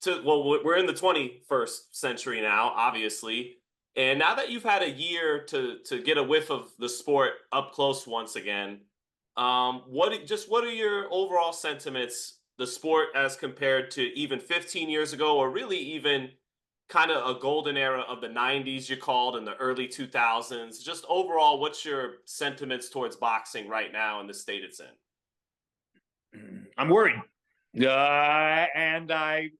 we're in the 21st century now, obviously. And now that you've had a year to get a whiff of the sport up close once again, what are your overall sentiments, the sport as compared to even 15 years ago, or really even kind of a golden era of the 90s you called and the early 2000s? Just overall, what's your sentiments towards boxing right now in the state it's in? I'm worried, and I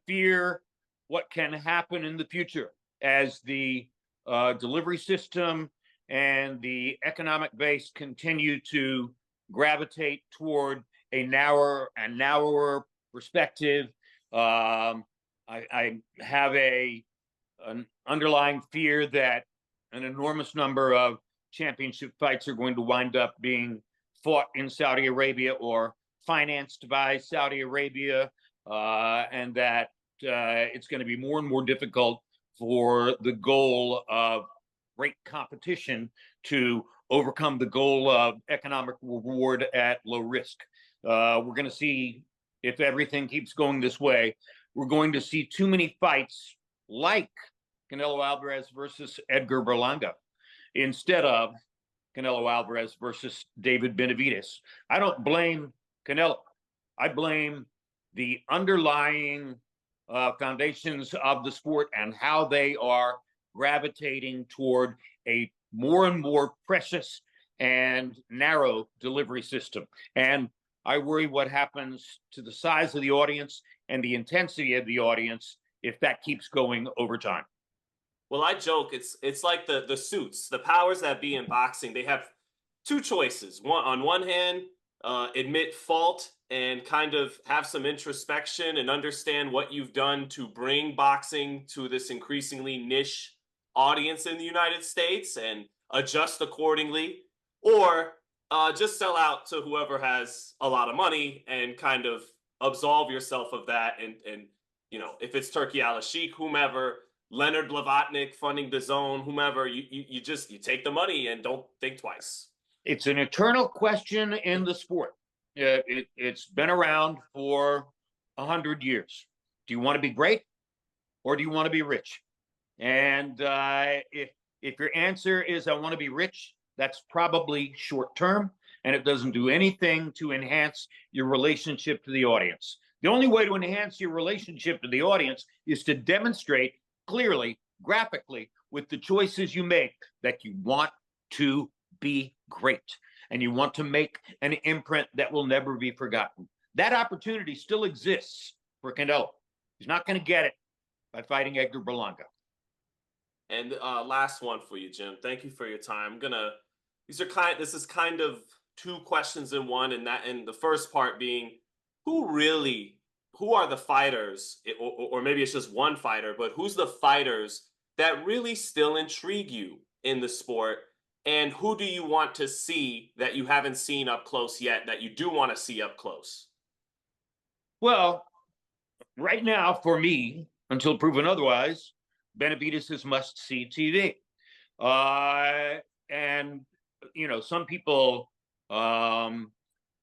fear what can happen in the future as the delivery system and the economic base continue to gravitate toward a narrower and narrower perspective. I have an underlying fear that an enormous number of championship fights are going to wind up being fought in Saudi Arabia or financed by Saudi Arabia, and that it's going to be more and more difficult for the goal of great competition to overcome the goal of economic reward at low risk. We're going to see, if everything keeps going this way, we're going to see too many fights like Canelo Alvarez versus Edgar Berlanga instead of Canelo Alvarez versus David Benavidez. I don't blame Canelo. I blame the underlying foundations of the sport and how they are gravitating toward a more and more precious and narrow delivery system. And I worry what happens to the size of the audience and the intensity of the audience if that keeps going over time. Well, I joke, it's like the suits, the powers that be in boxing. They have two choices. On one hand, admit fault and kind of have some introspection and understand what you've done to bring boxing to this increasingly niche audience in the United States and adjust accordingly, or just sell out to whoever has a lot of money and kind of absolve yourself of that. And if it's Turkey Al-Sheikh, whomever, Leonard Blavatnik funding the zone, whomever, you take the money and don't think twice. It's an eternal question in the sport. It's been around for 100 years. Do you want to be great or do you want to be rich? And if your answer is I want to be rich, that's probably short term, and it doesn't do anything to enhance your relationship to the audience. The only way to enhance your relationship to the audience is to demonstrate clearly, graphically, with the choices you make, that you want to be great and you want to make an imprint that will never be forgotten. That opportunity still exists for Canelo. He's not going to get it by fighting Edgar Berlanga. And last one for you, Jim. Thank you for your time. This is kind of two questions in one, and the first part being, who are the fighters, or maybe it's just one fighter, but who's the fighters that really still intrigue you in the sport? And who do you want to see that you haven't seen up close yet that you do want to see up close? Well, right now, for me, until proven otherwise, Benavidez is must-see TV. And, some people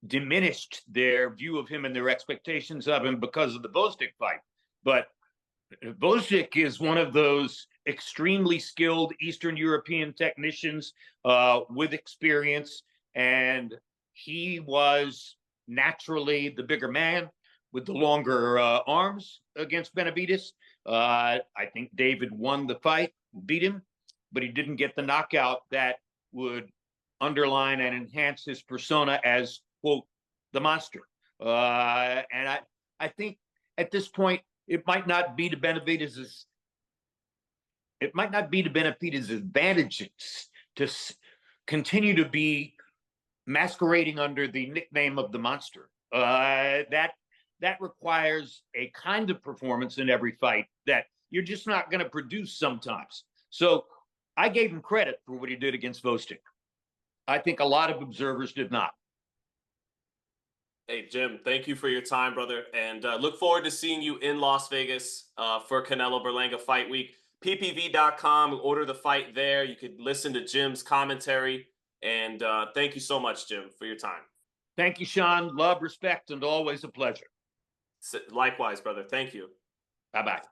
diminished their view of him and their expectations of him because of the Bostic fight. But Bostic is one of those extremely skilled Eastern European technicians with experience, and he was naturally the bigger man with the longer arms against Benavidez. I think David won the fight, beat him, but he didn't get the knockout that would underline and enhance his persona as, quote, the monster. And I think at this point, it might not be to Benavidez's advantages to continue to be masquerading under the nickname of the monster. That requires a kind of performance in every fight that you're just not going to produce sometimes. So I gave him credit for what he did against Bostic. I think a lot of observers did not. Hey, Jim, thank you for your time, brother. And look forward to seeing you in Las Vegas for Canelo Berlanga Fight Week. PPV.com, order the fight there. You could listen to Jim's commentary. And thank you so much, Jim, for your time. Thank you, Sean. Love, respect, and always a pleasure. Likewise, brother. Thank you. Bye bye.